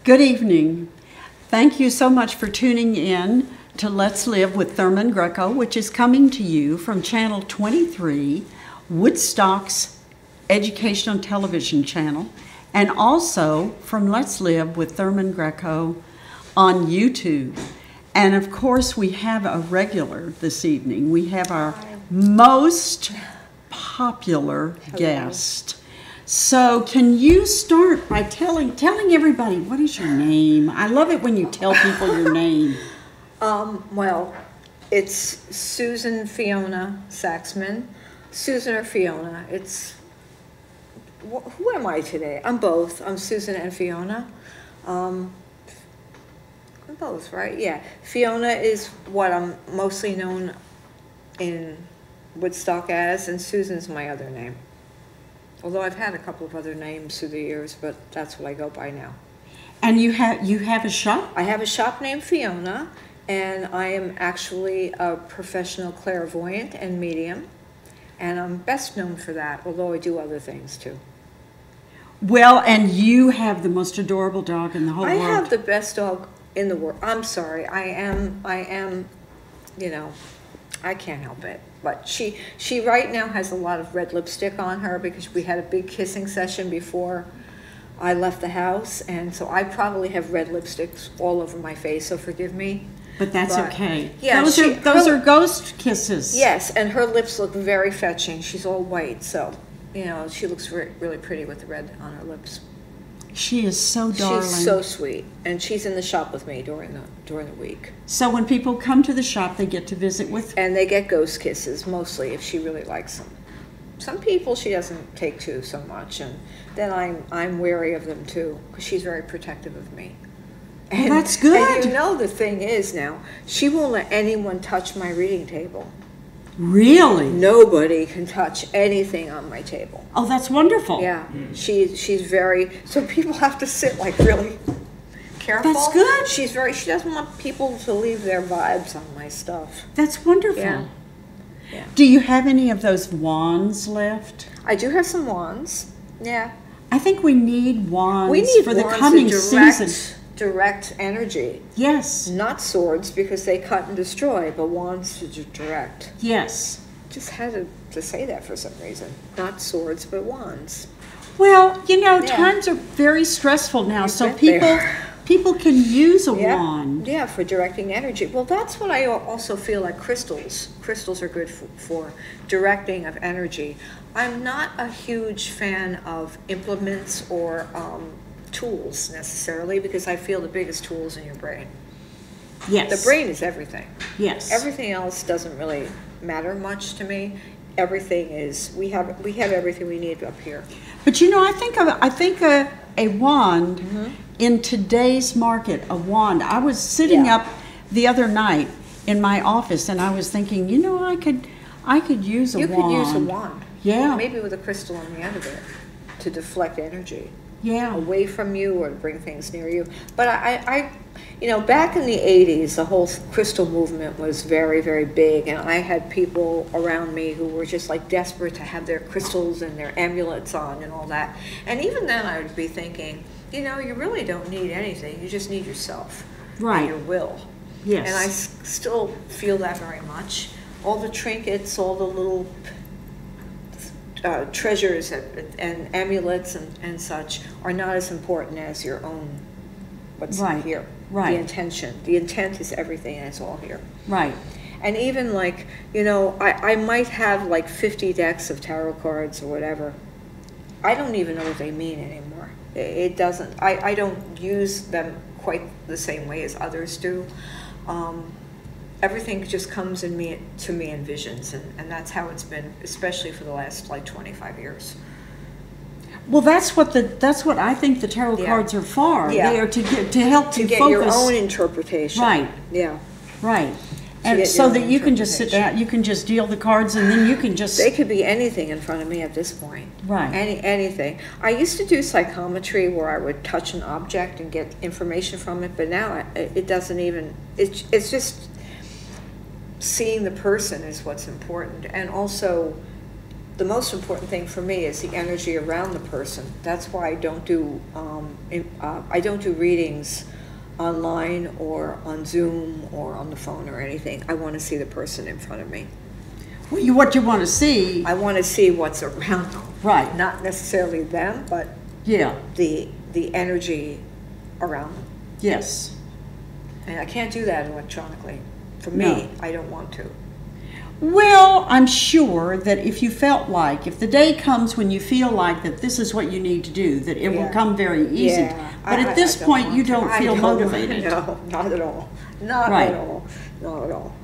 Good evening. Thank you so much for tuning in to Let's Live with Thurman Greco, which is coming to you from Channel 23, Woodstock's educational television channel, and also from Let's Live with Thurman Greco on YouTube. And of course, we have a regular this evening. We have our most popular guest. So can you start by telling everybody, what is your name? I love it when you tell people your name. Well, it's Susan Fiona Saxman. Susan or Fiona, who am I today? I'm both. I'm Susan and Fiona. I'm both, right? Yeah. Fiona is what I'm mostly known in Woodstock as, and Susan's my other name. Although I've had a couple of other names through the years, but that's what I go by now. And you have a shop? I have a shop named Fiona, and I am actually a professional clairvoyant and medium, and I'm best known for that, although I do other things too. Well, and you have the most adorable dog in the whole world. I have the best dog in the world. I'm sorry. I am, you know, I can't help it. But she right now has a lot of red lipstick on her because we had a big kissing session before I left the house, and so I probably have red lipsticks all over my face, so forgive me. But that's okay. Yeah, those are ghost kisses. Yes, and her lips look very fetching. She's all white, so, you know, she looks really pretty with the red on her lips. She is so darling. She's so sweet, and she's in the shop with me during the week. So when people come to the shop, they get to visit with? And they get ghost kisses, mostly, if she really likes them. Some people she doesn't take to so much, and then I'm wary of them too, because she's very protective of me. And, well, that's good. And you know the thing is now, she won't let anyone touch my reading table. Really? Nobody can touch anything on my table. Oh, that's wonderful. Yeah, she's very, so people have to sit like really careful. That's good. She doesn't want people to leave their vibes on my stuff. That's wonderful. Yeah. Do you have any of those wands left? I do have some wands. Yeah. I think we need wands for the wands coming to season. Direct energy. Yes. Not swords because they cut and destroy, but wands to direct. Yes. Just had to say that for some reason. Not swords, but wands. Well, you know, times are very stressful now, so people can use a wand. Yeah, for directing energy. Well, that's what I also feel like crystals. Crystals are good for directing of energy. I'm not a huge fan of implements or tools necessarily, because I feel the biggest tool is in your brain. Yes. The brain is everything. Yes. Everything else doesn't really matter much to me. Everything is, we have everything we need up here. But you know, I think a wand in today's market, a wand. I was sitting up the other night in my office and I was thinking, you know, I could use a wand. You could use a wand. Yeah. Maybe with a crystal on the end of it to deflect energy. Yeah. Away from you or to bring things near you. But I you know, back in the 80s, the whole crystal movement was very, very big, and I had people around me who were just like desperate to have their crystals and their amulets on and all that. And even then I would be thinking, you know, you really don't need anything, you just need yourself. Right. And your will. Yes. And I still feel that very much. All the trinkets, all the little treasures and amulets and such are not as important as your own what's here. Right. The intention. The intent is everything, and it's all here. Right. And even like, you know, I might have like 50 decks of tarot cards or whatever. I don't even know what they mean anymore. It doesn't, I don't use them quite the same way as others do. Everything just comes to me in visions, and that's how it's been, especially for the last like 25 years. Well, that's what I think the tarot cards are for. Yeah. They are to help you get focus. Your own interpretation. Right. Yeah. Right. And so that you can just sit down, you can just deal the cards, and then you can just. They could be anything in front of me at this point. Right. Anything. I used to do psychometry where I would touch an object and get information from it, but now it doesn't even. It's just seeing the person is what's important, and also the most important thing for me is the energy around the person. That's why I don't do readings online or on Zoom or on the phone or anything. I want to see the person in front of me. Well, what you want to see. I want to see what's around them. Right. Not necessarily them, but yeah, the energy around them. Yes. And I can't do that electronically. For me, I don't want to. Well, I'm sure that if you felt like, if the day comes when you feel like that this is what you need to do, that it will come very easy. Yeah. But at this point, you don't feel motivated. No, not at all. Not Right. at all. Not at all.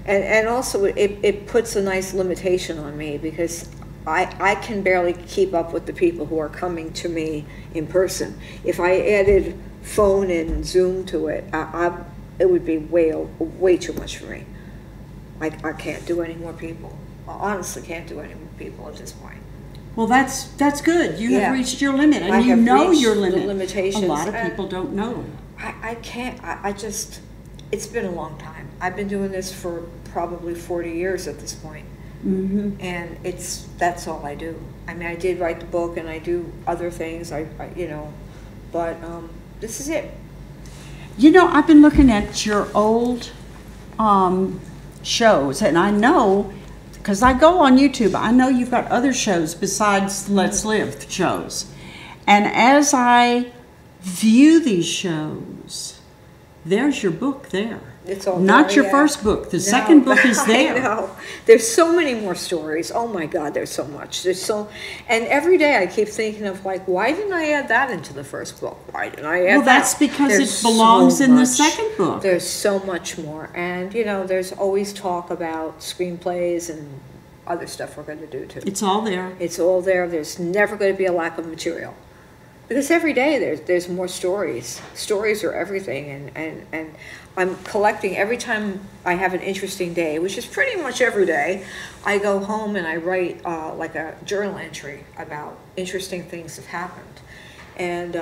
And also, it puts a nice limitation on me because I can barely keep up with the people who are coming to me in person. If I added phone and Zoom to it, it would be way too much for me. I can't do any more people. I honestly can't do any more people at this point. Well, that's good. You have reached your limit, and I you have know reached your the limit. limitations, A lot of people don't know. I can't. I just. It's been a long time. I've been doing this for probably 40 years at this point. Mm-hmm. And that's all I do. I mean, I did write the book, and I do other things. But this is it. You know, I've been looking at your old shows, and I know, because I go on YouTube, I know you've got other shows besides Let's Live shows. And as I view these shows, there's your book there. It's all not there, your first book. The second book is there. I know. There's so many more stories. Oh my God, there's so much. And every day I keep thinking of why didn't I add that into the first book? Why didn't I add that? Well, that's because it belongs in the second book. There's so much more. And, there's always talk about screenplays and other stuff we're going to do too. It's all there. It's all there. There's never going to be a lack of material. Because every day there's more stories. Stories are everything, and I'm collecting every time I have an interesting day, which is pretty much every day. I go home and I write like a journal entry about interesting things that happened. And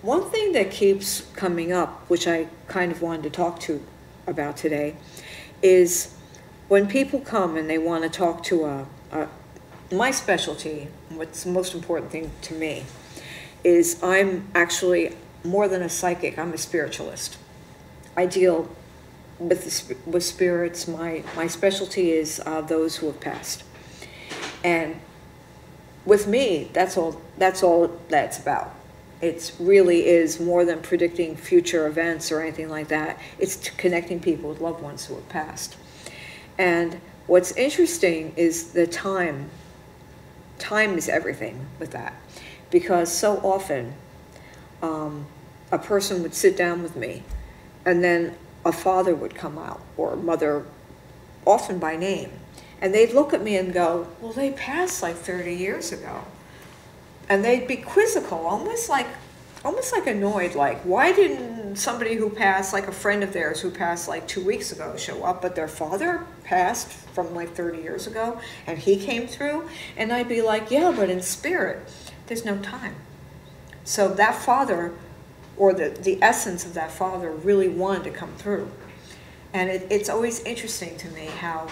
one thing that keeps coming up, which I kind of wanted to talk about today, is when people come and they want to talk to my specialty, what's the most important thing to me, is I'm actually more than a psychic. I'm a spiritualist. I deal with spirits. My specialty is those who have passed, and with me, that's all that's about. It really is more than predicting future events or anything like that. It's connecting people with loved ones who have passed. And what's interesting is the time. Time is everything with that. Because so often a person would sit down with me and then a father would come out, or a mother, often by name, and they'd look at me and go, well, they passed like 30 years ago. And they'd be quizzical, almost like annoyed, like, why didn't somebody who passed, like a friend of theirs who passed like 2 weeks ago, show up, but their father passed from like 30 years ago and he came through? And I'd be like, yeah, but in spirit, there's no time. So that father, or the essence of that father, really wanted to come through. And it's always interesting to me how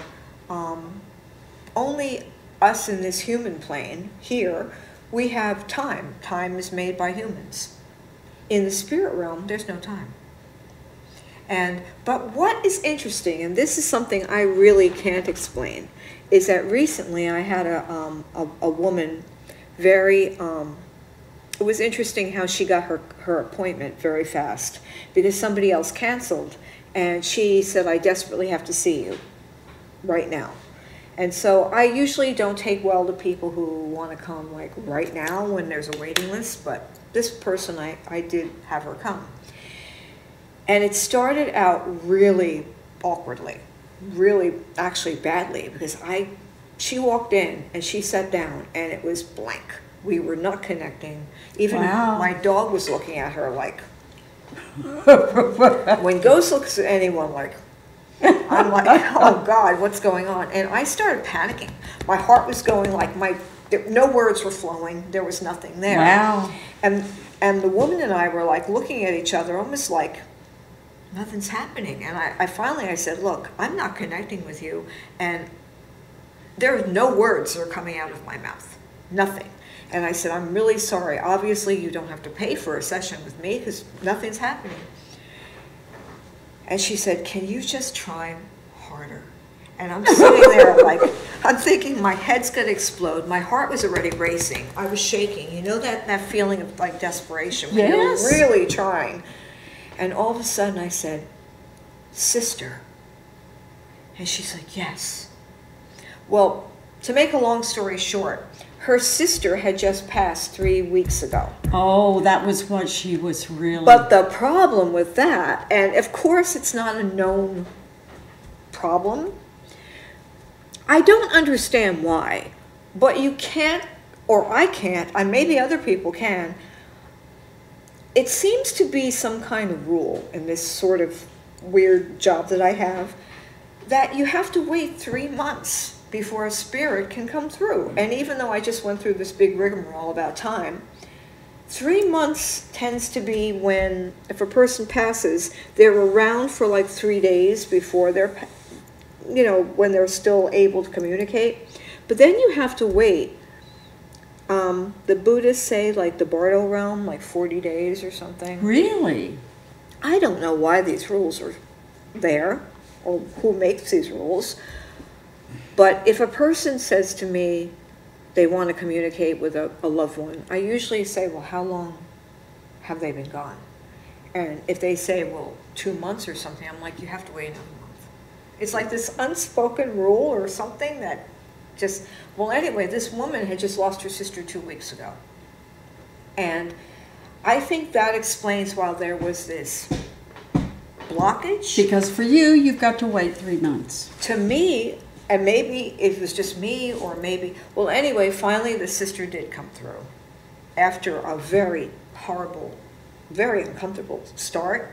only us in this human plane here, we have time. Time is made by humans. In the spirit realm, there's no time. But what is interesting, and this is something I really can't explain, is that recently I had a woman it was interesting how she got her appointment very fast because somebody else canceled, and she said, I desperately have to see you right now. And so I usually don't take well to people who want to come like right now when there's a waiting list, but this person, I did have her come. And it started out really awkwardly, really actually badly, because she walked in and she sat down and it was blank. We were not connecting. Even my dog was looking at her like, when Ghost looks at anyone like, I'm like, oh God, what's going on? And I started panicking. My heart was going like no words were flowing. There was nothing there. Wow. And the woman and I were like looking at each other almost like nothing's happening. And I finally said, look, I'm not connecting with you. And there are no words that are coming out of my mouth, nothing. And I said, I'm really sorry. Obviously, you don't have to pay for a session with me because nothing's happening. And she said, can you just try harder? And I'm sitting there like, I'm thinking my head's going to explode. My heart was already racing. I was shaking. You know that feeling of like desperation when Yes. you're really trying. And all of a sudden I said, sister. And she's like, yes. Well, to make a long story short, her sister had just passed 3 weeks ago. Oh, that was what she was really... But the problem with that, and of course it's not a known problem, I don't understand why, but you can't, or I can't, and maybe other people can, it seems to be some kind of rule in this sort of weird job that I have, that you have to wait 3 months before a spirit can come through. And even though I just went through this big rigmarole about time, 3 months tends to be when, if a person passes, they're around for like 3 days before they're, you know, when they're still able to communicate. But then you have to wait. The Buddhists say like the Bardo realm, like 40 days or something. Really? I don't know why these rules are there or who makes these rules. But if a person says to me they want to communicate with a loved one, I usually say, well, how long have they been gone? And if they say, well, 2 months or something, I'm like, you have to wait another month. It's like this unspoken rule or something that just, well, anyway, this woman had just lost her sister 2 weeks ago. And I think that explains why there was this blockage. Because for you, you've got to wait 3 months. To me, and maybe it was just me, or maybe, well, anyway, finally the sister did come through after a very horrible, very uncomfortable start.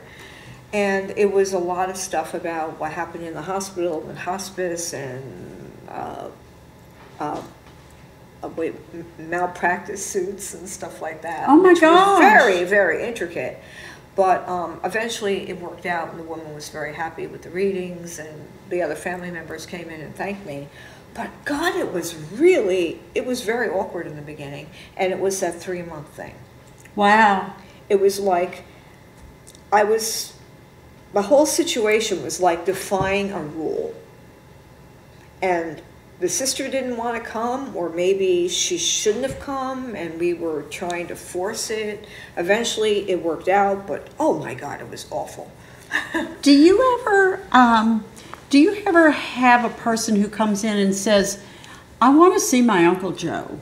And it was a lot of stuff about what happened in the hospital and hospice and malpractice suits and stuff like that. Oh my which was gosh. very, very intricate. But eventually it worked out, and the woman was very happy with the readings, and the other family members came in and thanked me. But God, it was very awkward in the beginning, and it was that 3 month thing. Wow. It was like, the whole situation was like defying a rule. And the sister didn't want to come, or maybe she shouldn't have come, and we were trying to force it. Eventually it worked out, but oh my God, it was awful. Do you ever have a person who comes in and says, I want to see my Uncle Joe?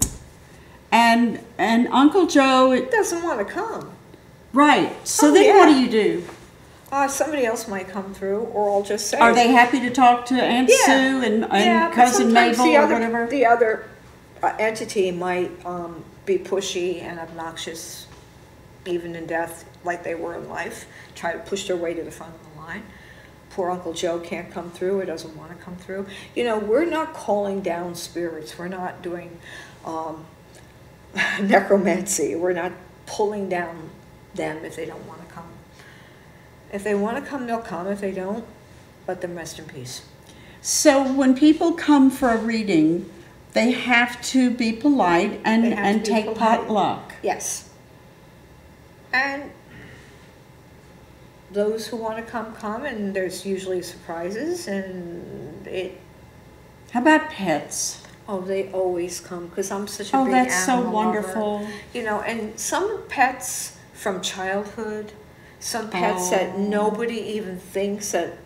And Uncle Joe... It doesn't want to come. Right. So Oh, then yeah. what do you do? Somebody else might come through, or I'll just say... Are they happy to talk to Aunt Yeah. Sue and Yeah, but Cousin sometimes Mabel or whatever? The other entity might be pushy and obnoxious, even in death, like they were in life, try to push their way to the front of the line. Poor Uncle Joe can't come through, or doesn't want to come through. You know, we're not calling down spirits. We're not doing necromancy. We're not pulling down them if they don't want to come. If they want to come, they'll come. If they don't, let them rest in peace. So when people come for a reading, they have to be polite They have and to be take polite. potluck. Yes. And those who want to come, and there's usually surprises, and How about pets? oh, they always come, because I'm such a Oh, big that's so animal lover. wonderful. You know, and some pets from childhood, some pets that Oh. nobody even thinks that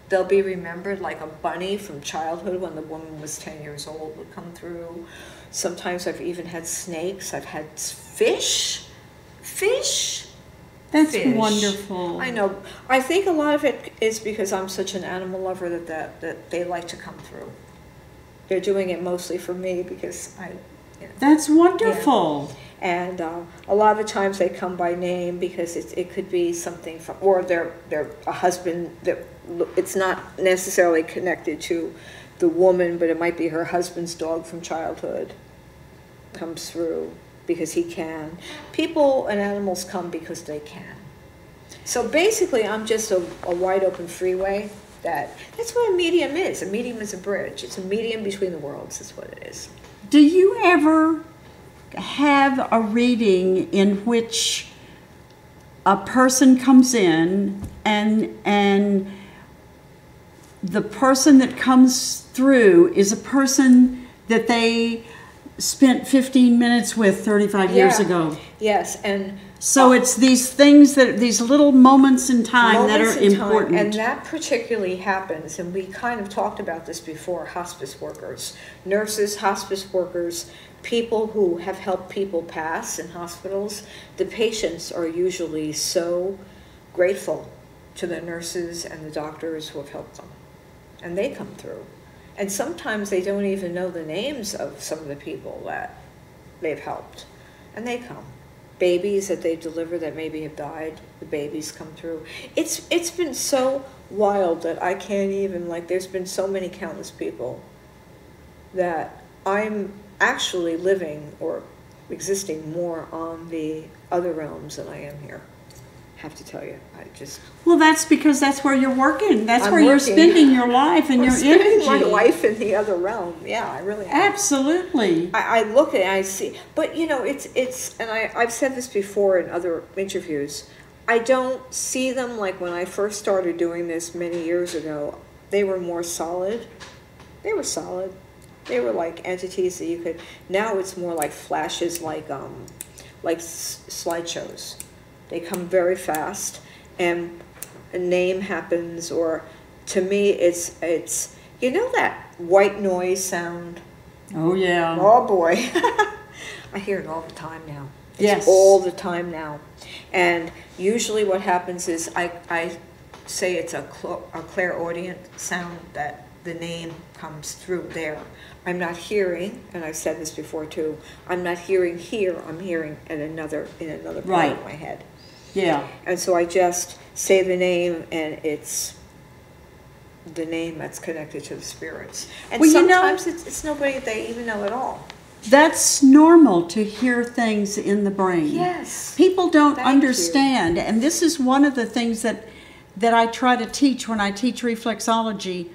they'll be remembered, like a bunny from childhood when the woman was 10 years old would come through. Sometimes I've even had snakes. I've had fish. That's Fish. wonderful. I know. I think a lot of it is because I'm such an animal lover that they like to come through. They're doing it mostly for me because That's wonderful. and a lot of the times they come by name because it could be something from, or they're a husband that it's not necessarily connected to the woman, but it might be her husband's dog from childhood comes through because he can. People and animals come because they can. So basically I'm just a wide open freeway That's what a medium is. A medium is a bridge. It's a medium between the worlds. That's what it is. Do you ever have a reading in which a person comes in and the person that comes through is a person that they spent 15 minutes with 35 years ago? Yes, and so it's these things these little moments in time that are important. And that particularly happens, and we kind of talked about this before, hospice workers, nurses, hospice workers, people who have helped people pass in hospitals. The patients are usually so grateful to the nurses and the doctors who have helped them. And they come through. And sometimes they don't even know the names of some of the people that they've helped. And they come. Babies that they've delivered that maybe have died, the babies come through. It's been so wild that I can't even, there's been so many countless people that I'm actually living or existing more on the other realms than I am here. Have to tell you, well, that's because that's where you're working. That's where you're working. spending your life and your energy. My life in the other realm. Yeah, I really am. Absolutely. I look at it and I see, but it's and I've said this before in other interviews. I don't see them like when I first started doing this many years ago. They were more solid. They were solid. They were like entities that you could. Now it's more like flashes, like slideshows. They come very fast, and a name happens, or to me, it's that white noise sound. Oh yeah. Oh boy, I hear it all the time now. Yes. All the time now, and usually what happens is I say it's a clairaudient sound that the name comes through there. I'm not hearing, and I've said this before too. I'm not hearing here. I'm hearing in another part of my head. Yeah. And so I just say the name, and it's the name that's connected to the spirits. And well, sometimes it's nobody they even know at all. That's normal to hear things in the brain. Yes. People don't understand, and this is one of the things that I try to teach when I teach reflexology.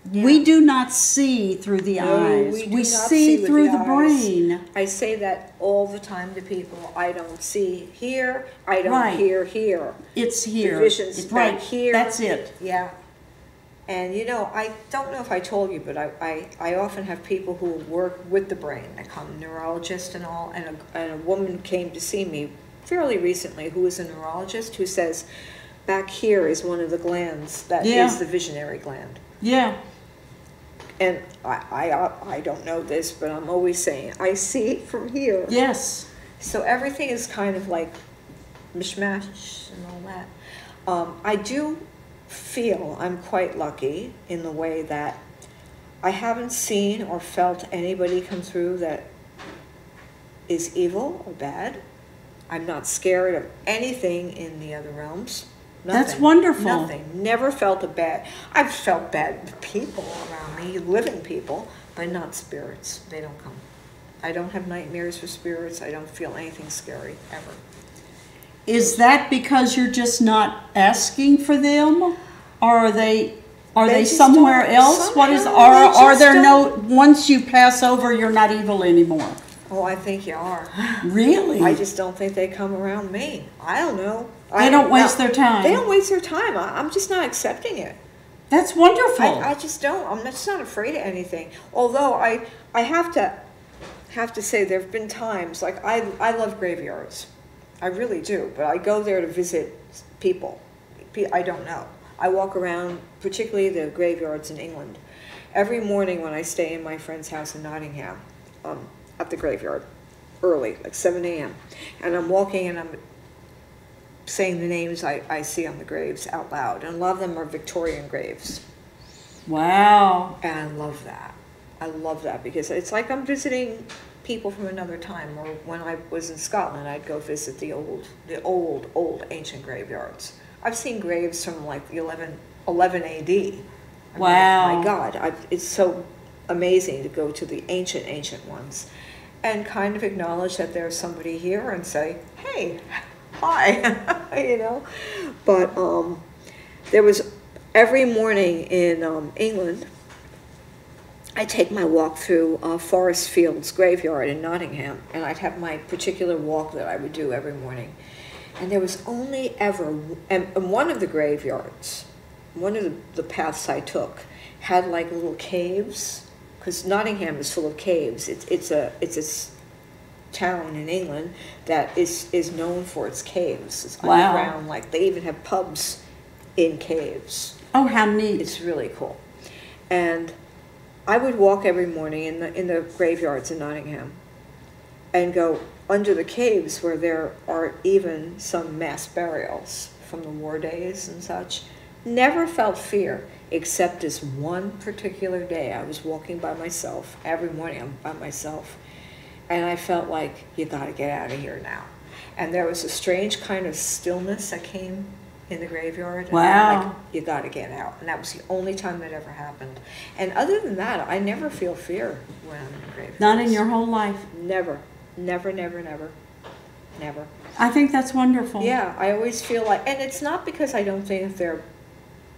Yeah. We do not see through the eyes. We see through the brain. I say that all the time to people. I don't see here. I don't hear here. It's here. The vision's back here. That's it. Yeah. And I don't know if I told you, but I often have people who work with the brain. They come, neurologists and all, and a woman came to see me fairly recently who is a neurologist who says, back here is one of the glands that is the visionary gland. Yeah. And I don't know this, but I'm always saying, I see it from here. Yes. So everything is kind of like mishmash and all that. I do feel I'm quite lucky in the way that I haven't seen or felt anybody come through that is evil or bad. I'm not scared of anything in the other realms. Nothing. That's wonderful. Nothing. Never felt a bad. I've felt bad people around me, living people, but not spirits. They don't come. I don't have nightmares for spirits. I don't feel anything scary ever. Is that because you're just not asking for them, or are they somewhere else? What is? Are there no? Once you pass over, you're not evil anymore. Oh, I think you are. Really? I just don't think they come around me. I don't know. They don't waste their time. They don't waste their time. I'm just not accepting it. That's wonderful. I just don't. I'm just not afraid of anything. Although I have to say there have been times, like I love graveyards. I really do. But I go there to visit people. I don't know. I walk around, particularly the graveyards in England. Every morning when I stay in my friend's house in Nottingham, at the graveyard, early, like 7 a.m. And I'm walking and I'm saying the names I see on the graves out loud. And a lot of them are Victorian graves. Wow. And I love that. I love that because it's like I'm visiting people from another time. Or when I was in Scotland, I'd go visit the old ancient graveyards. I've seen graves from like the 11 AD. Wow. My God, it's so amazing to go to the ancient ones and kind of acknowledge that there's somebody here and say, hey, hi, But there was, every morning in England, I take my walk through Forest Fields graveyard in Nottingham, and I'd have my particular walk that I would do every morning. And there was only ever, and one of the graveyards, one of the paths I took had like little caves, because Nottingham is full of caves. It's a town in England that is known for its caves. It's underground, like they even have pubs in caves. Oh, how neat. It's really cool. And I would walk every morning in the graveyards in Nottingham and go under the caves where there are even some mass burials from the war days and such. Never felt fear, except this one particular day. I was walking by myself. Every morning I'm by myself. And I felt like, you gotta get out of here now. And there was a strange kind of stillness that came in the graveyard. And wow. Like, you gotta get out. And that was the only time that ever happened. And other than that, I never feel fear when I'm in the graveyard. Not in your whole life? Never. Never, never, never. Never. I think that's wonderful. Yeah, I always feel like, and it's not because I don't think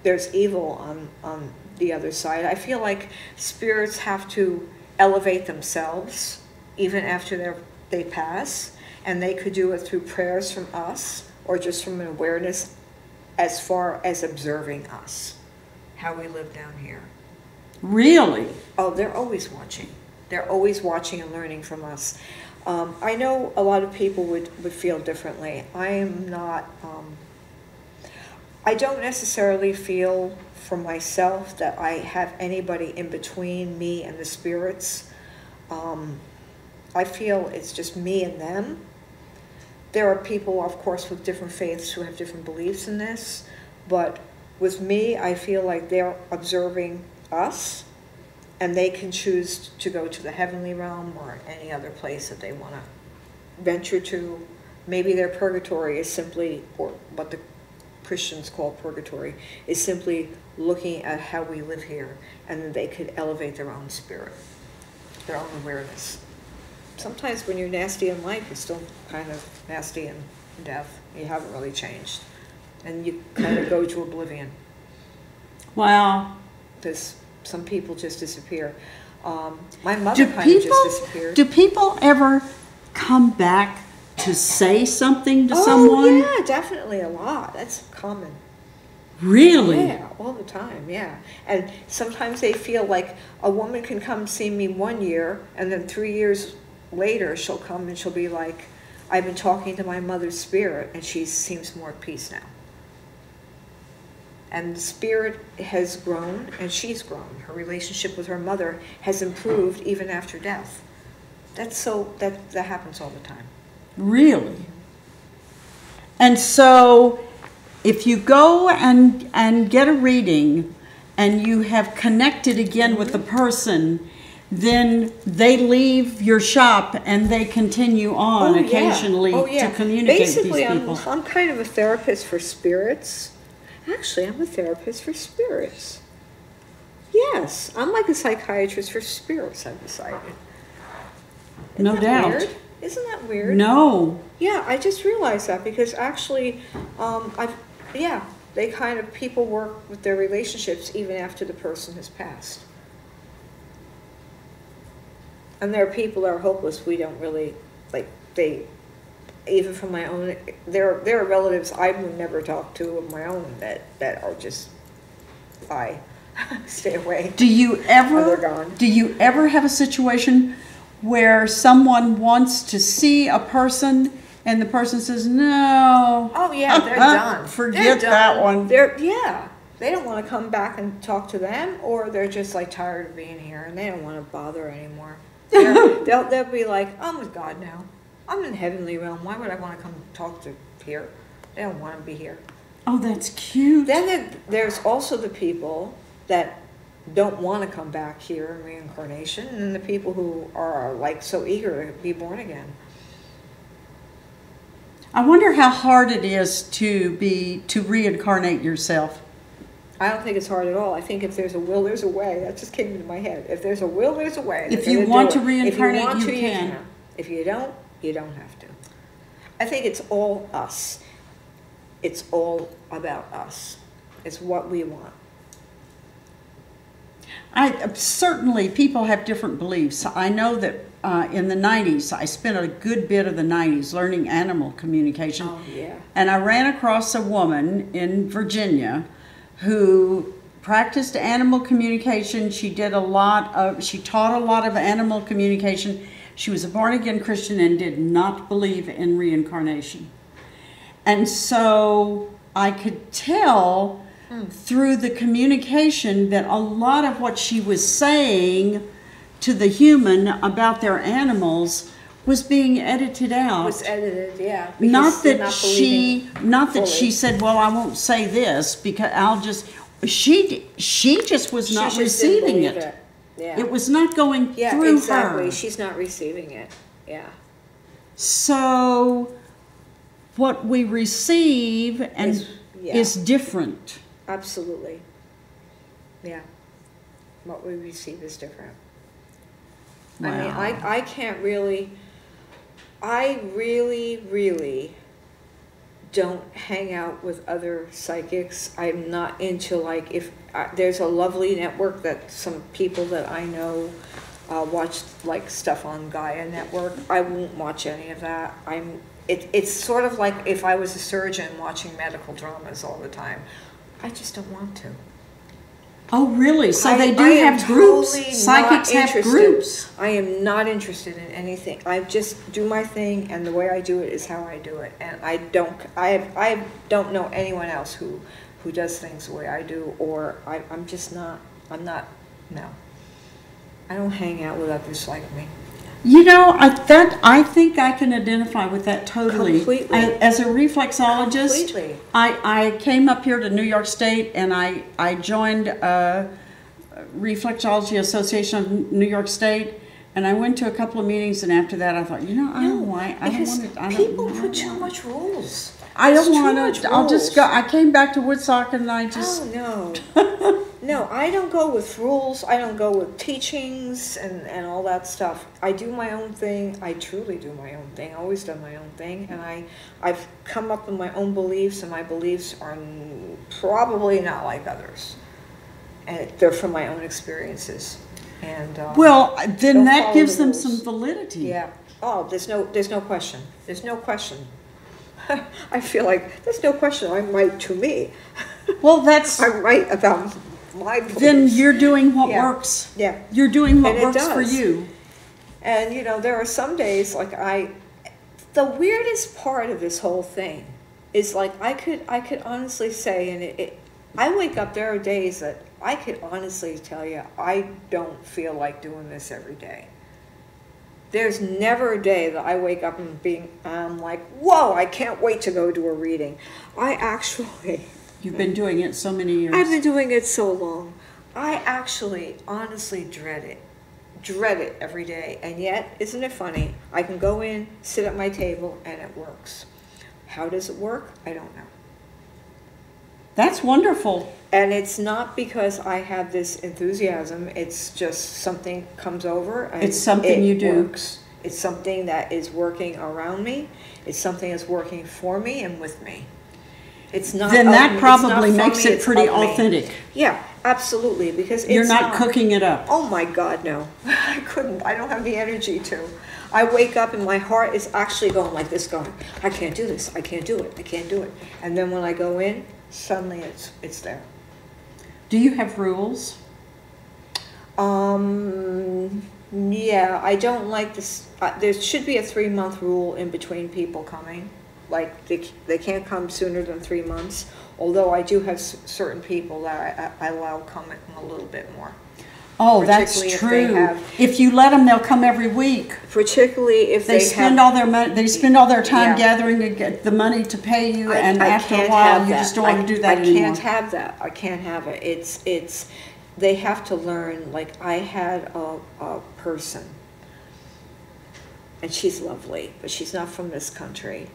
there's evil on the other side. I feel like spirits have to elevate themselves even after they pass, and they could do it through prayers from us or just from an awareness as far as observing us, how we live down here. Really? Oh, they're always watching. They're always watching and learning from us. I know a lot of people would feel differently. I am not, I don't necessarily feel for myself that I have anybody in between me and the spirits. I feel it's just me and them. There are people, of course, with different faiths who have different beliefs in this, but with me, I feel like they're observing us, and they can choose to go to the heavenly realm or any other place that they want to venture to. Maybe their purgatory is simply, or what the Christians call purgatory, is simply looking at how we live here, and then they could elevate their own spirit, their own awareness. Sometimes when you're nasty in life, you're still kind of nasty in death. You haven't really changed. And you kind of go to oblivion. Wow. Because some people just disappear. My mother kind of just disappeared. Do people ever come back to say something to someone? Oh, yeah, definitely a lot. That's common. Really? Yeah, all the time, yeah. And sometimes they feel like a woman can come see me 1 year, and then 3 years later she'll come and she'll be like, I've been talking to my mother's spirit, and she seems more at peace now. And the spirit has grown, and she's grown. Her relationship with her mother has improved even after death. That happens all the time. Really? And so if you go and get a reading and you have connected again with the person, then they leave your shop and they continue on occasionally to communicate with these people. I'm kind of a therapist for spirits. Actually, I'm a therapist for spirits. Yes, I'm like a psychiatrist for spirits, I've decided. No doubt. Weird? Isn't that weird? No. Yeah, I just realized that because actually, they kind of, people work with their relationships even after the person has passed. And there are people that are hopeless. We don't really, even from my own, there are relatives I would never talk to of my own that are just, I stay away. Do you ever have a situation where someone wants to see a person and the person says, no. Oh yeah, they're done. Forget that one. They don't want to come back and talk to them, or they're just like tired of being here and they don't want to bother anymore. They'll be like, I'm with God now. I'm in the heavenly realm. Why would I want to come talk to here? They don't want to be here. Oh, that's cute. Then there's also the people that don't want to come back here in reincarnation, and the people who are like so eager to be born again. I wonder how hard it is to reincarnate yourself. I don't think it's hard at all. I think if there's a will, there's a way. That just came into my head. If there's a will, there's a way. If you want to reincarnate, you can. If you don't, you don't have to. I think it's all us. It's all about us. It's what we want. Certainly, people have different beliefs. I know that in the 90s, I spent a good bit of the 90s learning animal communication. Oh, yeah. And I ran across a woman in Virginia who practiced animal communication. She taught a lot of animal communication. She was a born-again Christian and did not believe in reincarnation. And so I could tell through the communication that a lot of what she was saying to the human about their animals was being edited out. Was edited, yeah. Not that fully. she said, "Well, I won't say this because I'll just." She just was not receiving it. Yeah. It was not going through exactly. her. She's not receiving it. Yeah. So what we receive is different. Absolutely. Yeah. What we receive is different. Wow. I mean, I can't really, I really don't hang out with other psychics. I'm not into, like, if there's a lovely network that some people that I know watch, like, stuff on Gaia Network. I won't watch any of that. It's sort of like if I was a surgeon watching medical dramas all the time. I just don't want to. Oh, really? So they do have groups? Totally Psychics have groups? I am not interested in anything. I just do my thing, and the way I do it is how I do it. And I don't know anyone else who does things the way I do, or I'm not, no. I don't hang out with others like me. You know, I think I can identify with that totally. Completely. As a reflexologist, Completely. I came up here to New York State and I joined Reflexology Association of New York State, and I went to a couple of meetings, and after that I thought, you know, I don't want to. People put too much rules. I don't want to. I'll just go. I came back to Woodstock and I just. Oh no. No, I don't go with rules. I don't go with teachings and all that stuff. I do my own thing. I truly do my own thing. Always done my own thing, and I've come up with my own beliefs, and my beliefs are probably not like others, and they're from my own experiences. And well, then that gives them some validity. Yeah. Oh, there's no question. There's no question. I feel like there's no question. I'm right to me. Well, that's. I'm right about. My beliefs. Then you're doing what works. Yeah. You're doing what works for you. And, you know, there are some days, like the weirdest part of this whole thing is, like, I could honestly say, and I wake up, there are days that I could honestly tell you, I don't feel like doing this every day. There's never a day that I wake up and I'm like, whoa, I can't wait to go do a reading. I actually... You've been doing it so many years. I've been doing it so long. I actually, honestly dread it. Dread it every day. And yet, isn't it funny? I can go in, sit at my table, and it works. How does it work? I don't know. That's wonderful. And it's not because I have this enthusiasm. It's just something comes over. And it's something you do. Works. It's something that is working around me. It's something that's working for me and with me. It's not. Then that probably makes it pretty authentic. Yeah, absolutely, because you're not cooking it up. Oh my God, no! I couldn't. I don't have the energy to. I wake up and my heart is actually going like this, going, I can't do this. I can't do it. I can't do it. And then when I go in, suddenly it's there. Do you have rules? Yeah, I don't like this. There should be a 3-month rule in between people coming. Like, they can't come sooner than 3 months, although I do have certain people that I allow coming a little bit more. Oh, that's true. If you let them, they'll come every week. Particularly if they spend all their money, they spend all their time gathering to get the money to pay you, and after a while, you just don't want to do that anymore. I can't have that. I can't have it. It's they have to learn. Like, I had a person, and she's lovely, but she's not from this country.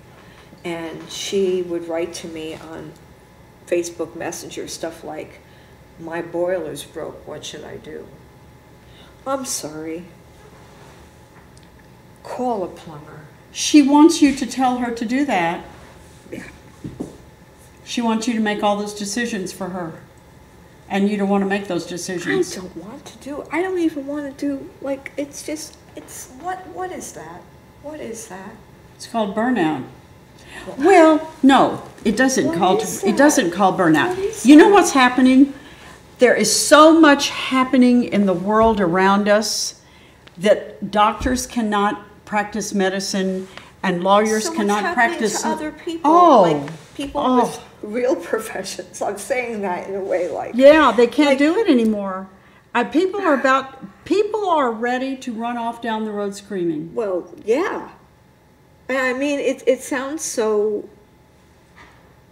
And she would write to me on Facebook Messenger stuff like, my boiler's broke, what should I do? I'm sorry. Call a plumber. She wants you to tell her to do that. Yeah. She wants you to make all those decisions for her. and you don't want to make those I decisions. don't want to do. I don't even want to do. Like, it's just. It's what is that? What is that? It's called burnout. Well, no, it doesn't It doesn't call burnout. What is You know that? what's happening? There is so much happening in the world around us that doctors cannot practice medicine and lawyers So what's cannot happening practice. to other people, like people with real professions. I'm saying that in a way, like Yeah, they can't like- do it anymore. People are ready to run off down the road screaming. Well, yeah. And I mean, it sounds so.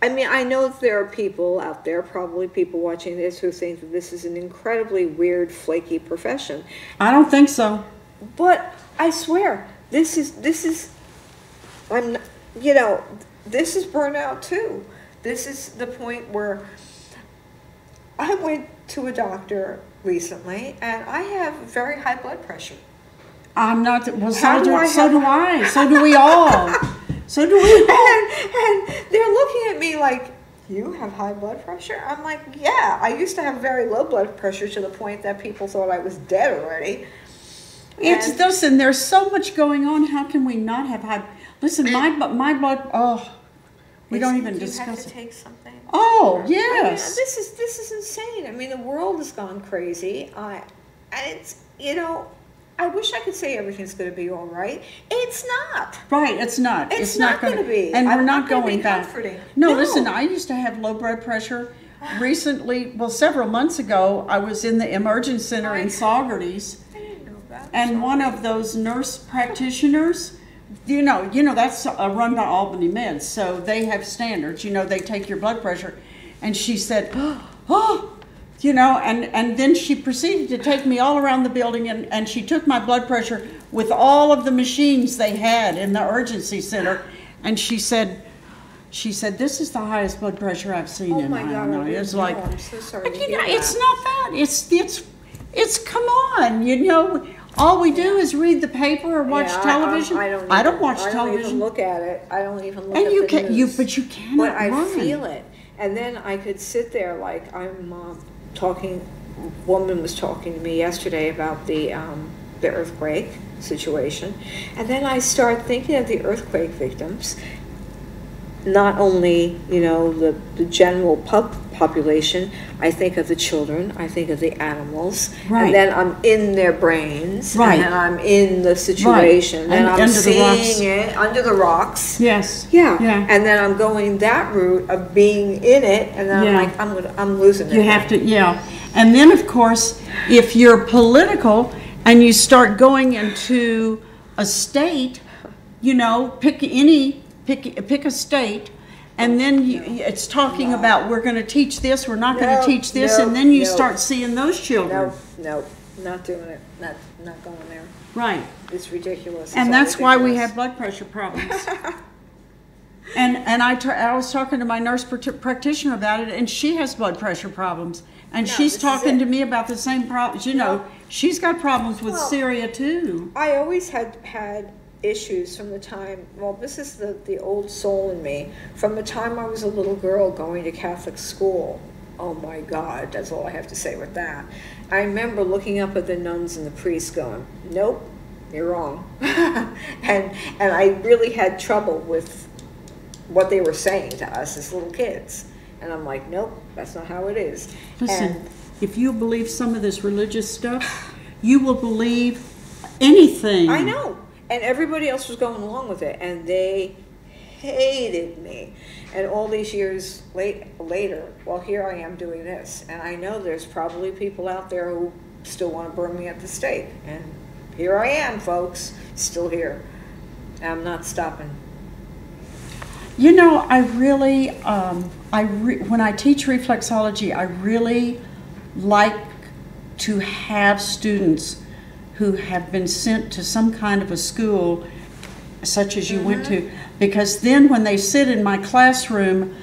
I mean, I know that there are people out there, probably people watching this, who think that this is an incredibly weird, flaky profession. I don't think so. But I swear, this is, this is burnout too. This is the point where I went to a doctor recently, and I have very high blood pressure. I'm not. Well, How so do do I so have- do I. So do we all. So do we all. And they're looking at me like, you have high blood pressure? I'm like, yeah, I used to have very low blood pressure to the point that people thought I was dead already. And- Listen, there's so much going on. How can we not have high? Listen, my blood. Oh, we don't even Do you discuss have to it. take something? Oh, I mean, yes. this is insane. I mean, the world has gone crazy. And it's, I wish I could say everything's going to be all right. It's not. Right, it's not. It's not gonna be. And we're I'm not not gonna going be back. comforting. No, No. listen, I used to have low blood pressure. Recently, well, several months ago, I was in the emergency center in Saugerties, I didn't know that. and one of those nurse practitioners, that's run by Albany Meds, so they have standards. They take your blood pressure, and she said, and then she proceeded to take me all around the building, and she took my blood pressure with all of the machines they had in the urgency center, and she said, this is the highest blood pressure I've seen Oh in, my I God, don't know. I It's didn't like, know. I'm so sorry but to hear it's that. not that. It's come on, all we do is read the paper or watch Yeah, television. I don't watch I don't television. even look at it. I don't even look And at you the can, news. but you cannot But I run. feel it. And then I could sit there like I'm talking. Woman was talking to me yesterday about the earthquake situation, and then I start thinking of the earthquake victims. Not only the general population. I think of the children. I think of the animals. Right. And then I'm in their brains. Right. And then I'm in the situation. Right. And I'm under the rocks. seeing it under the rocks. Yes. Yeah. Yeah. And then I'm going that route of being in it, and then Yeah. I'm like, I'm losing it. You have to, yeah. And then, of course, if you're political and you start going into a state, pick a state, and then it's talking about we're going to teach this, we're not going to teach this, and then you start seeing those children. No, not doing it. Not going there. Right. It's ridiculous. It's And all that's why we ridiculous. have blood pressure problems. And I was talking to my nurse practitioner about it, and she has blood pressure problems. And No, she's this is talking it. to me about the same problems. She's got problems with Well, Syria too. I always had issues from the time, well, this is the old soul in me, from the time I was a little girl going to Catholic school. Oh my God, that's all I have to say with that. I remember looking up at the nuns and the priests going, nope, you're wrong. and I really had trouble with what they were saying to us as little kids. And I'm like, nope, that's not how it is. Listen, And if you believe some of this religious stuff, you will believe anything. I know. And everybody else was going along with it, and they hated me. And all these years later, well, here I am doing this. And I know there's probably people out there who still want to burn me at the stake. And here I am, folks, still here. I'm not stopping. I really, when I teach reflexology, I really like to have students who have been sent to some kind of a school such as you went to, because then when they sit in my classroom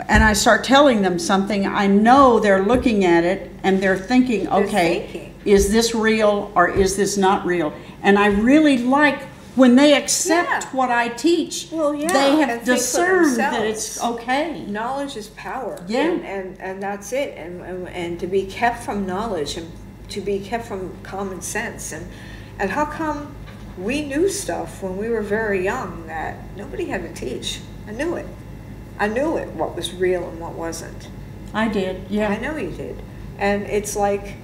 and I start telling them something, I know they're looking at it and they're thinking, okay, is this real or is this not real? And I really like when they accept Yeah. what I teach, Well, yeah, they and have think for discerned that themselves. it's okay. Knowledge is power. Yeah. And that's it. And to be kept from knowledge and to be kept from common sense. And how come we knew stuff when we were very young that nobody had to teach? I knew it. I knew it, what was real and what wasn't. I did, yeah. I know you did. And it's like,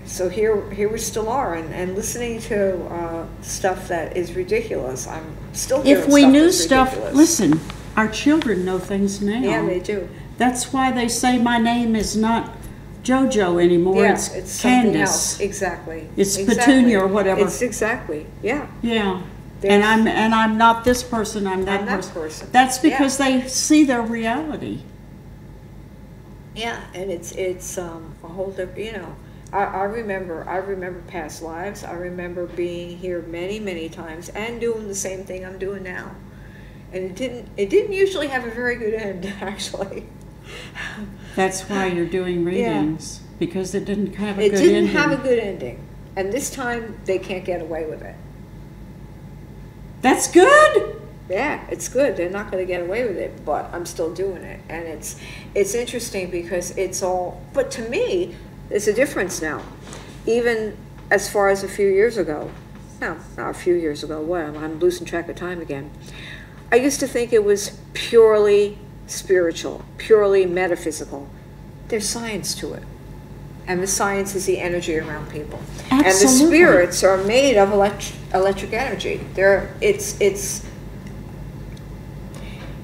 so here we still are, and listening to stuff that is ridiculous. I'm still hearing If we stuff knew that's stuff, ridiculous. listen, our children know things now. Yeah, they do. That's why they say my name is not JoJo anymore. Yeah, it's something Candace. else. Exactly. It's exactly. Petunia or whatever. It's exactly. Yeah. Yeah. There's- And I'm not this person, I'm that I'm that person. person. That's because they see their reality. Yeah, and it's a whole different. You know, I remember past lives. I remember being here many times and doing the same thing I'm doing now, and it didn't usually have a very good end, actually. That's why you're doing readings, because it didn't have a It good didn't ending. have a good ending, and this time they can't get away with it. That's good. Yeah, it's good. They're not going to get away with it, but I'm still doing it, and it's interesting because it's all. But to me, there's a difference now, even as far as a few years ago. No, not a few years ago. What? I'm losing track of time again. I used to think it was purely spiritual, purely metaphysical. There's science to it, and the science is the energy around people, and the Absolutely. spirits are made of electric energy.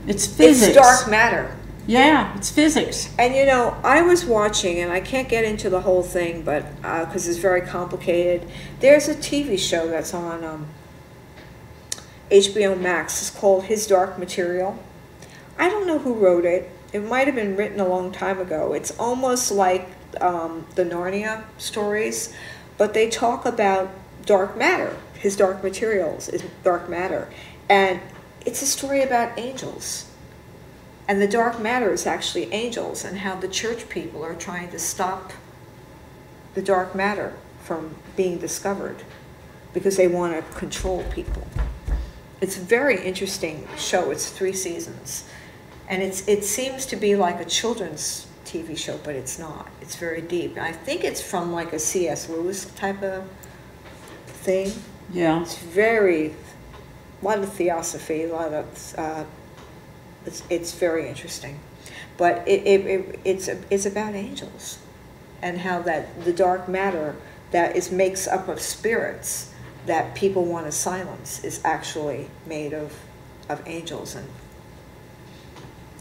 It's physics. It's dark matter. Yeah, it's physics. And you know, I was watching, and I can't get into the whole thing, but because it's very complicated. There's a TV show that's on HBO Max. It's called His Dark Material. I don't know who wrote it. It might have been written a long time ago. It's almost like the Narnia stories, but they talk about dark matter. His dark materials is dark matter, and it's a story about angels. And the dark matter is actually angels, and how the church people are trying to stop the dark matter from being discovered because they want to control people. It's a very interesting show. It's 3 seasons. And it seems to be like a children's TV show, but it's not. It's very deep. I think it's from like a C.S. Lewis type of thing. Yeah. It's a lot of theosophy, a lot of, it's very interesting. But it's about angels and how that the dark matter that makes up of spirits that people want to silence is actually made of angels. And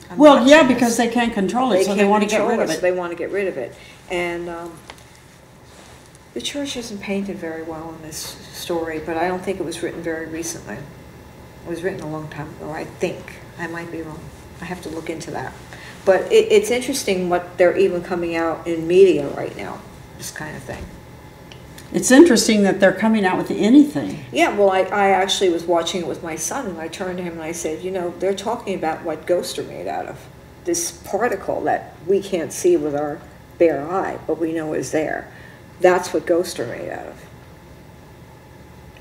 I'm Well, yeah, watching this. because they can't control it, so they want to get rid of So it. they want to get rid of it. And the church isn't painted very well in this story, but I don't think it was written very recently. It was written a long time ago, I think. I might be wrong. I have to look into that. But it's interesting what they're even coming out in media right now, this kind of thing. It's interesting that they're coming out with anything. Yeah, well, I actually was watching it with my son, and I turned to him and I said, you know, they're talking about what ghosts are made out of. This particle that we can't see with our bare eye, but we know is there. That's what ghosts are made out of.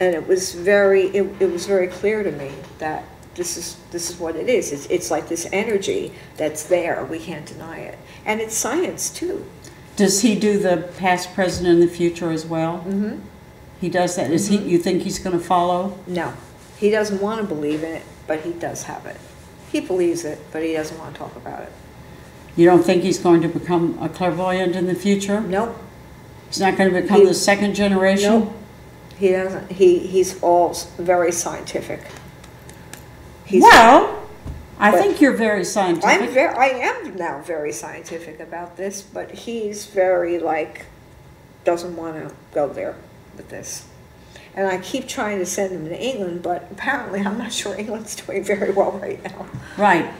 And it was very clear to me that this is what it is. It's like this energy that's there. We can't deny it. And it's science, too. Does he do the past, present, and the future as well? Mm-hmm. He does that. Is he? You think he's going to follow? No. He doesn't want to believe in it, but he does have it. He believes it, but he doesn't want to talk about it. You don't think he's going to become a clairvoyant in the future? Nope. He's not going to become the second generation? Nope. He doesn't. He's all very scientific. I think you're very scientific. I am now very scientific about this, but he's very doesn't want to go there with this. And I keep trying to send him to England, but apparently I'm not sure England's doing very well right now. Right.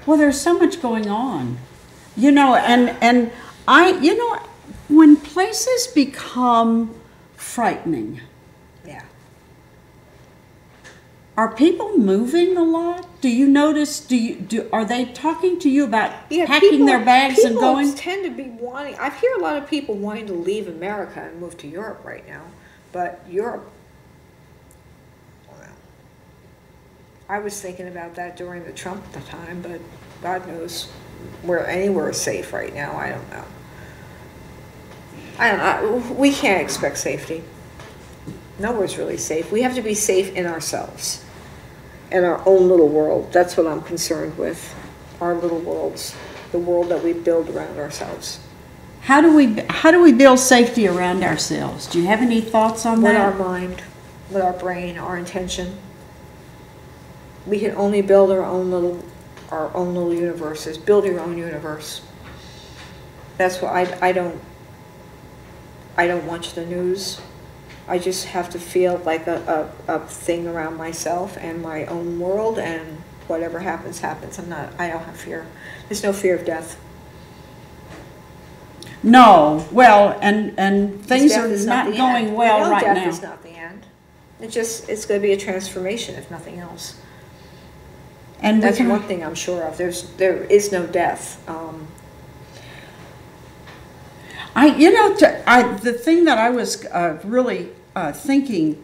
Well, there's so much going on. You know, and when places become frightening, Yeah. are people moving a lot? Do you notice, are they talking to you about packing their bags and going? People tend to be wanting, I hear a lot of people wanting to leave America and move to Europe right now, but Europe I was thinking about that during the Trump time, but God knows where anywhere is safe right now. I don't know. I don't know. We can't expect safety. Nowhere's really safe. We have to be safe in ourselves, in our own little world. That's what I'm concerned with. Our little worlds, the world that we build around ourselves. How do we build safety around ourselves? Do you have any thoughts on With that? our mind, with our brain, our intention. We can only build our own little universes. Build your own universe. That's what I don't watch the news. I just have to feel like a thing around myself and my own world, and whatever happens, happens. I don't have fear. There's no fear of death. No. Well, and things are not going well right now. Death is not the end. It's going to be a transformation, if nothing else. And that's one thing I'm sure of. There is no death. The thing that I was really thinking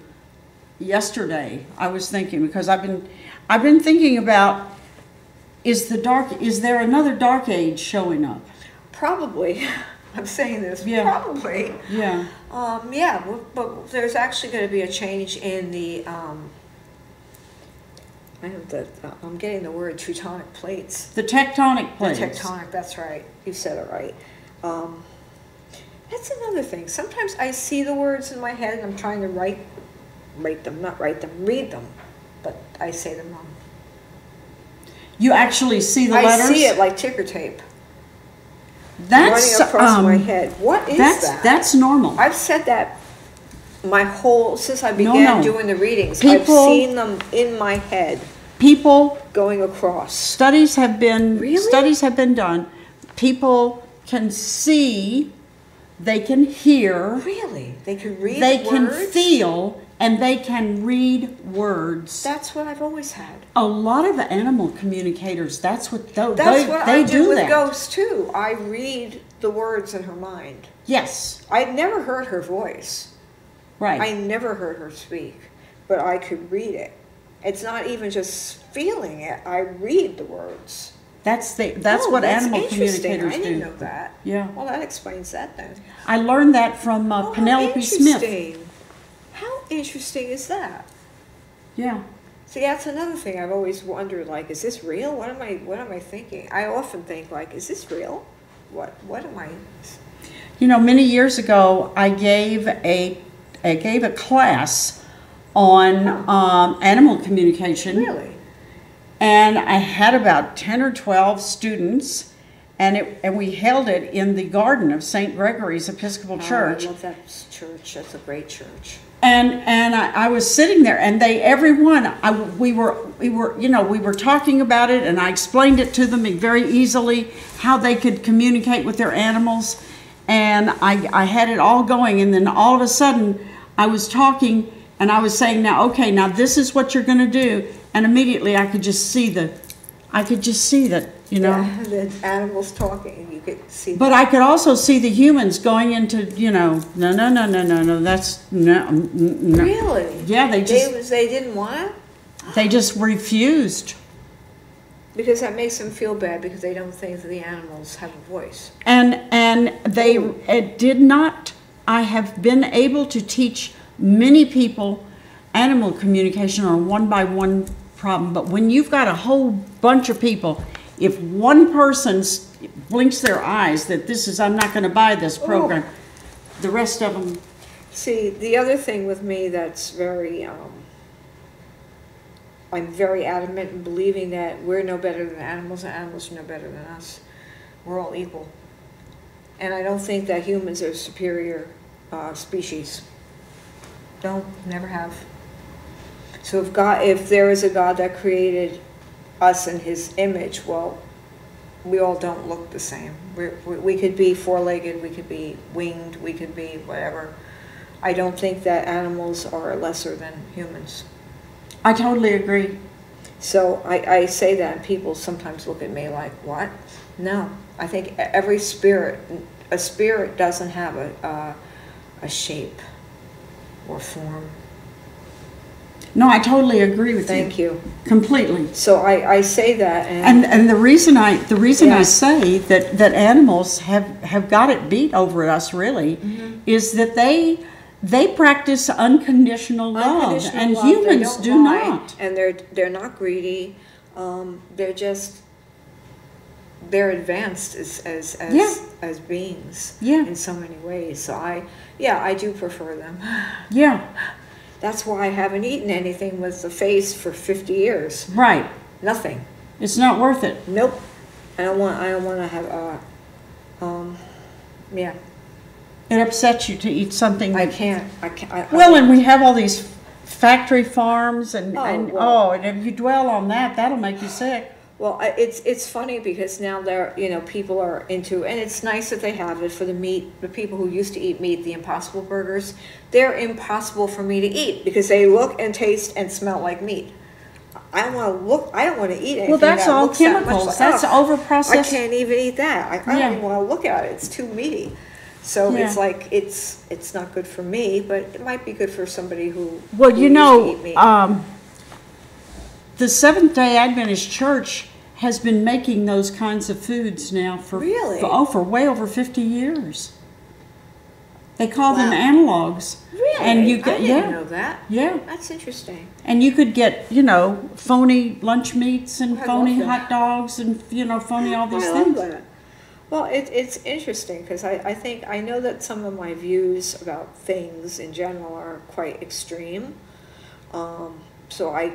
yesterday, because I've been thinking about, is there another dark age showing up? Probably. I'm saying this. Yeah. Probably. Yeah. But there's actually going to be a change in the. I'm getting the word Teutonic plates. The tectonic plates. The tectonic. That's right. You said it right. That's another thing. Sometimes I see the words in my head and I'm trying to read them, but I say them wrong. You actually see the letters? I see it like ticker tape. That's running across my head. What is that? That's normal. I've said that since I began doing the readings. I've seen them in my head. People going across. Studies have been done. People can see, they can hear. Really? They can read They words? can feel, and they can read words. That's what I've always had. A lot of animal communicators, that's what they do with that. ghosts too. I read the words in her mind. Yes. I've never heard her voice. Right. I never heard her speak, but I could read it. It's not even just feeling it. I read the words. That's what animal communicators do. I didn't know that. Yeah. Well, that explains that then. I learned that from Penelope Smith. How interesting is that? Yeah. See, that's another thing I've always wondered. Like, is this real? What am I thinking? I often think, like, is this real? What am I? Many years ago, I gave a class on animal communication. Really? And I had about 10 or 12 students, and we held it in the garden of St. Gregory's Episcopal Church. I love that church. That's a great church. And I was sitting there, and we were talking about it, and I explained it to them very easily, how they could communicate with their animals, and I had it all going, and then all of a sudden I was talking, and I was saying, now this is what you're going to do, and immediately I could just see that, Yeah, the animals talking, you could see. But I could also see the humans going into, no, that's no. Really? Yeah, they didn't want it? They just refused. Because that makes them feel bad because they don't think that the animals have a voice. And it did not. I have been able to teach many people animal communication on one-by-one problem, but when you've got a whole bunch of people, if one person blinks their eyes that I'm not going to buy this program, the rest of them. See, the other thing with me that's very, I'm very adamant in believing that we're no better than animals and animals are no better than us. We're all equal. And I don't think that humans are superior species. Never have. So if there is a God that created us in his image, well, we all don't look the same. We could be four-legged, we could be winged, we could be whatever. I don't think that animals are lesser than humans. I totally agree. So I say that, and people sometimes look at me like, what? No, I think every spirit, a spirit doesn't have a shape or form. No, I totally agree with you. Thank you. Completely. So I say that, And the reason I Yeah. say that animals have got it beat over us really is that they practice unconditional love, unconditional and love, they humans don't do lie, not. and they're not greedy. They're advanced as beings Yeah. in so many ways. So I do prefer them. Yeah. That's why I haven't eaten anything with the face for 50 years. Right. Nothing. It's not worth it. Nope. I don't want to have yeah. It upsets you to eat something. I can't. I can't. Well, and we have all these factory farms, and well. and if you dwell on that, that'll make you sick. Well, it's funny because now people are into, and it's nice that they have it for the meat. The people who used to eat meat, the Impossible burgers, they're impossible for me to eat because they look and taste and smell like meat. I don't want to eat anything. Well, that's that all looks that much chemicals. like, That's overprocessed. I can't even eat that. I don't even want to look at it. It's too meaty. So it's like it's not good for me, but it might be good for somebody who. Well, who you used know, to eat meat. the Seventh-day Adventist Church has been making those kinds of foods now for Really? for way over 50 years. They call them Wow. analogs. Really? And you I get didn't know that. Yeah. That's interesting. And you could get, phony lunch meats and I phony love that. hot dogs and, phony all these I things. love that. Well, it's interesting because I know that some of my views about things in general are quite extreme. So I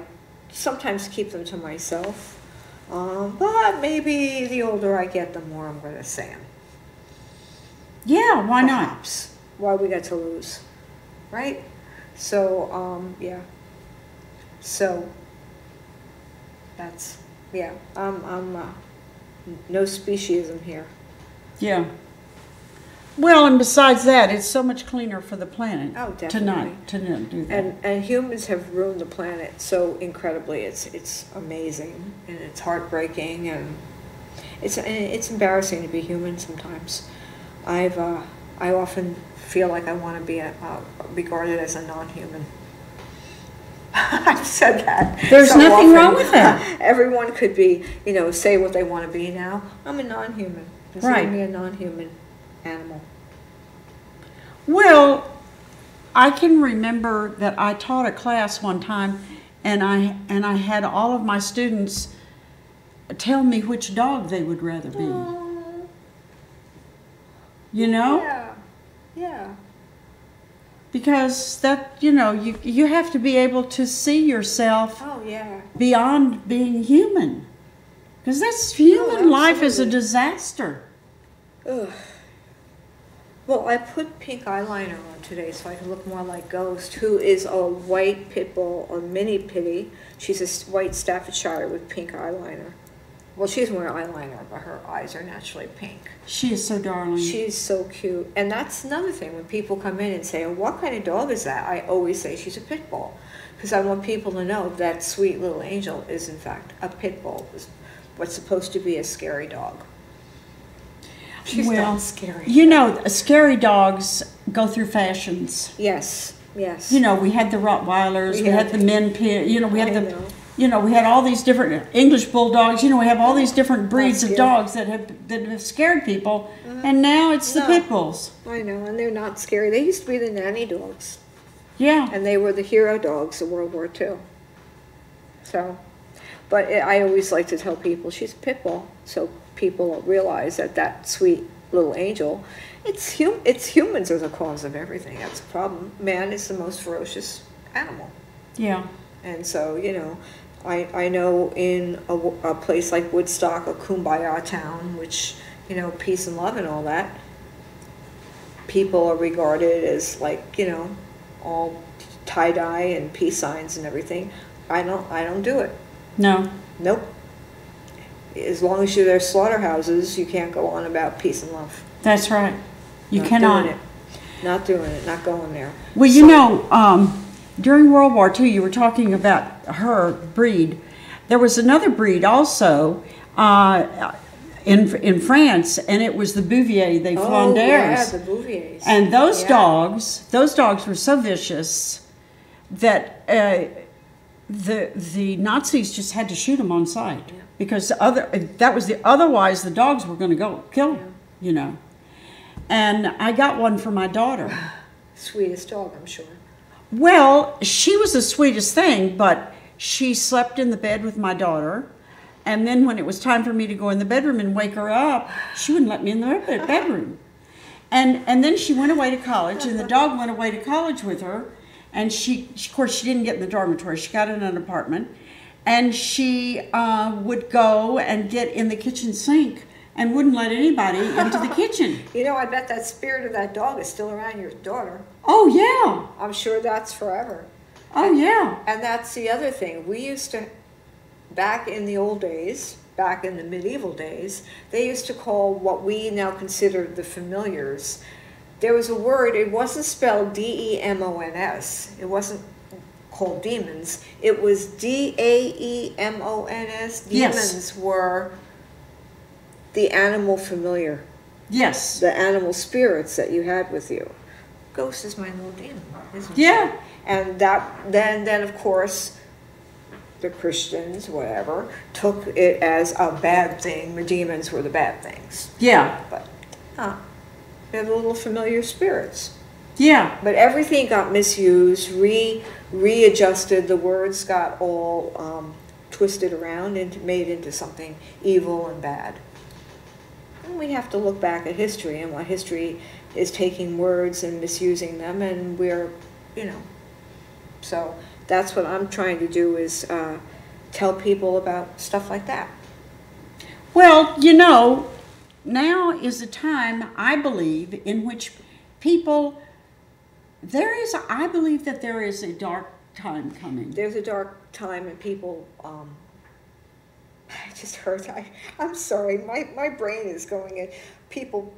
sometimes keep them to myself. But maybe the older I get, the more I'm going to say them. Yeah, why not? Perhaps. Why we got to lose, right? So yeah. So that's I'm no speciesism here. Yeah. Well, and besides that, it's so much cleaner for the planet Oh, to definitely. not do that. And humans have ruined the planet so incredibly. It's amazing and it's heartbreaking and it's embarrassing to be human sometimes. I often feel like I want to be regarded as a non-human. I've said that. There's so nothing often. wrong with that. Everyone could be, say what they want to be now. I'm a non-human. Consider Right. me a non-human animal. Well, I can remember that I taught a class one time, and I had all of my students tell me which dog they would rather be. You know? Yeah. Yeah. Because that, you have to be able to see yourself Oh, yeah. beyond being human. Because that's human life is a absolutely. disaster. Ugh. Well, I put pink eyeliner on today so I can look more like Ghost, who is a white pit bull, a mini pitty. She's a white Staffordshire with pink eyeliner. Well, she's wearing eyeliner, but her eyes are naturally pink. She is so darling. She's so cute. And that's another thing. When people come in and say, oh, what kind of dog is that? I always say she's a pit bull. Because I want people to know that sweet little angel is, in fact, a pit bull. What's supposed to be a scary dog. She's not scary. Scary dogs go through fashions. Yes, yes. We had the Rottweilers, we had the Min Pin, we had we had all these different English bulldogs. We have all these different breeds of dogs that have scared people, and now it's the pit bulls. I know, and they're not scary. They used to be the nanny dogs. Yeah. And they were the hero dogs of World War II. So, but I always like to tell people she's a pit bull, so people realize that sweet little angel, it's humans are the cause of everything. That's the problem. Man is the most ferocious animal. Yeah. And so, I know in a place like Woodstock, a kumbaya town, which, peace and love and all that, people are regarded as all tie-dye and peace signs and everything. I don't do it. No. Nope. As long as there's slaughterhouses, you can't go on about peace and love. That's right. You Not cannot. doing it. Not doing it. Not going there. Well, during World War II, you were talking about her breed. There was another breed also in France, and it was the Bouvier, the Flanders. Yeah, the Bouviers. And those dogs were so vicious that the Nazis just had to shoot them on sight because otherwise the dogs were going to go kill them, you know. And I got one for my daughter. Sweetest dog, I'm sure. Well, she was the sweetest thing, but she slept in the bed with my daughter. And then when it was time for me to go in the bedroom and wake her up, she wouldn't let me in the bedroom. And then she went away to college, and the dog went away to college with her. And of course, she didn't get in the dormitory. She got in an apartment. And she would go and get in the kitchen sink and wouldn't let anybody into the kitchen. You know, I bet that spirit of that dog is still around your daughter. Oh, yeah. I'm sure that's forever. Oh, yeah. And that's the other thing. We used to, back in the old days, back in the medieval days, they used to call what we now consider the familiars. There was a word, it wasn't spelled D-E-M-O-N-S. It wasn't called demons. It was D-A-E-M-O-N-S. Demons were the animal familiar. Yes. The animal spirits that you had with you. Ghost is my little demon, isn't she? Yeah. And then of course, the Christians, whatever, took it as a bad thing. The demons were the bad things. Yeah. But they're the little familiar spirits. Yeah. But everything got misused, readjusted. The words got all twisted around and made into something evil and bad. And we have to look back at history, and what history is taking words and misusing them, and we're, you know. So that's what I'm trying to do, is tell people about stuff like that. Well, you know, now is a time, I believe, in which people, I believe that there is a dark time coming. There's a dark time, and people, I just heard, I'm sorry, my brain is going in. People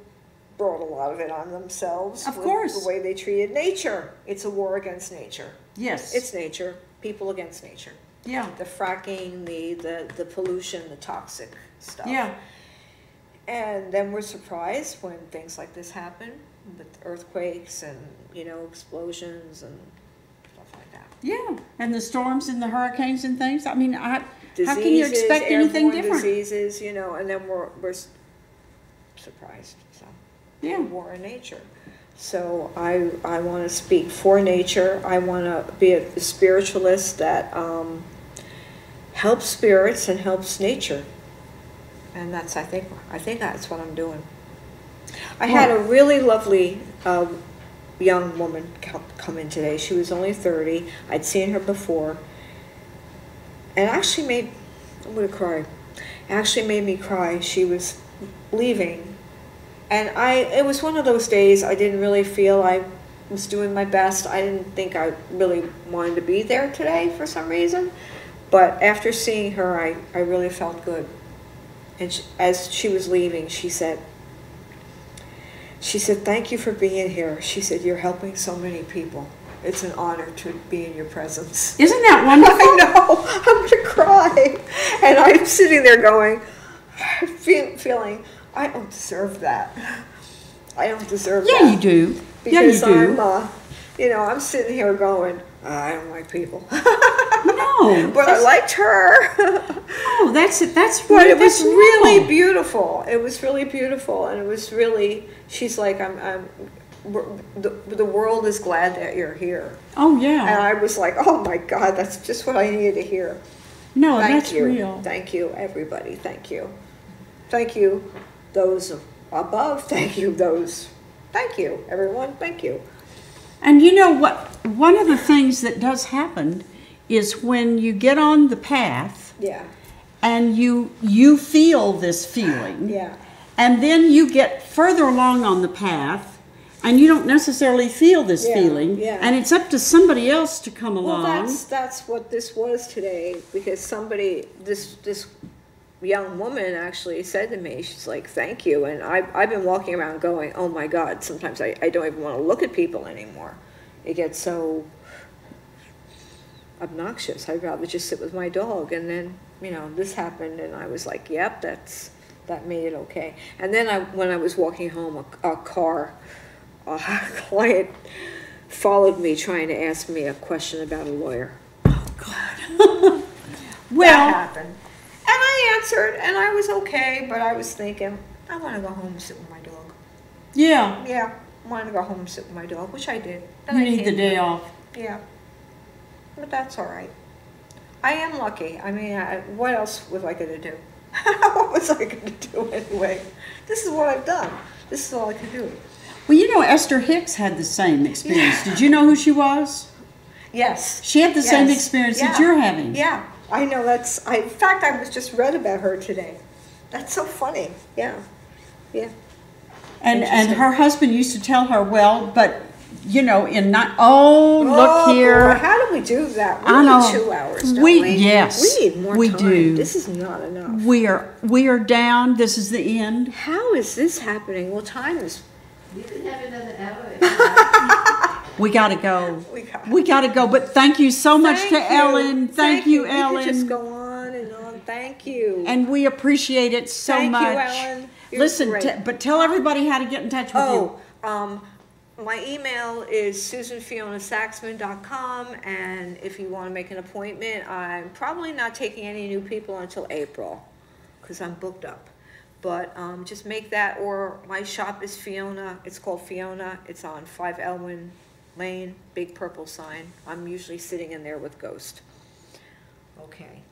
brought a lot of it on themselves. Of course. The way they treated nature. It's a war against nature. Yes. It's nature, people against nature. Yeah. The fracking, the pollution, the toxic stuff. Yeah. And then we're surprised when things like this happen, with earthquakes and, you know, explosions and stuff like that. Yeah. And the storms and the hurricanes and things. I mean, how Diseases, can you expect anything different? Diseases, you know, and then we're surprised. So yeah, war in nature. So I want to speak for nature. I want to be a spiritualist that helps spirits and helps nature. And that's, I think that's what I'm doing. I had a really lovely young woman come in today. She was only 30. I'd seen her before. And actually I'm going to cry. Actually made me cry. She was leaving. And it was one of those days I didn't really feel I was doing my best. I didn't think I really wanted to be there today for some reason. But after seeing her, I really felt good. And as she was leaving, she said, thank you for being here. She said, you're helping so many people. It's an honor to be in your presence. Isn't that wonderful? I know. I'm going to cry. And I'm sitting there going, feeling, I don't deserve that. I don't deserve that. Yeah, you do. Because yeah, you do. I'm sitting here going, I don't like people. No. But I liked her. Oh, that's it. But it was really beautiful. It was really beautiful. And it was really, she's like, the world is glad that you're here. Oh, yeah. And I was like, oh my God, that's just what I needed to hear. No, that's real. Thank you, everybody. Thank you. Thank you, those above. Thank you, everyone. Thank you. And you know what? One of the things that does happen is when you get on the path, yeah, and you feel this feeling, yeah, and then you get further along on the path, and you don't necessarily feel this feeling, yeah. And it's up to somebody else to come along. Well, that's what this was today, because somebody, this young woman actually said to me, she's like, thank you. And I've been walking around going, oh my God, sometimes I don't even want to look at people anymore. It gets so obnoxious. I'd rather just sit with my dog. And then, you know, this happened, and I was like, yep, that made it okay. And then when I was walking home, a client followed me trying to ask me a question about a lawyer. Oh, God. Well, that happened. And I answered, and I was okay, but I was thinking, I want to go home and sit with my dog. yeah, Yeah, I wanted to go home and sit with my dog, which I did. Then you I need came the day here. off. Yeah, but that's all right. I am lucky. I mean, what else was I going to do? What was I going to do anyway? This is what I've done. This is all I could do. Well, you know, Esther Hicks had the same experience. Did you know who she was? Yes. She had the same experience that you're having. Yeah, I know. In fact, I was just read about her today. That's so funny. Yeah, yeah. And her husband used to tell her, well, but you know, look here. Boy, how do we do that? We I know. need 2 hours, don't we? Yes. We need more we time. do. This is not enough. We are down. This is the end. How is this happening? Well, time is. You can have another hour. We gotta go. We gotta go. But thank you so much to Ellen. Thank you, Ellen. We could just go on and on. Thank you. And we appreciate it so Thank much. you, Ellen. You're Listen, great. but tell everybody how to get in touch with you. My email is susanfionasaxman.com, and if you want to make an appointment, I'm probably not taking any new people until April because I'm booked up. But just make that, or my shop is Fiona. It's called Fiona. It's on 5 Elwyn Lane, big purple sign. I'm usually sitting in there with Ghost. Okay.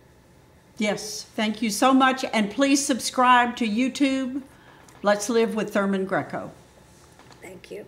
Yes, thank you so much. And please subscribe to YouTube. Let's Live with Thurman Greco. Thank you.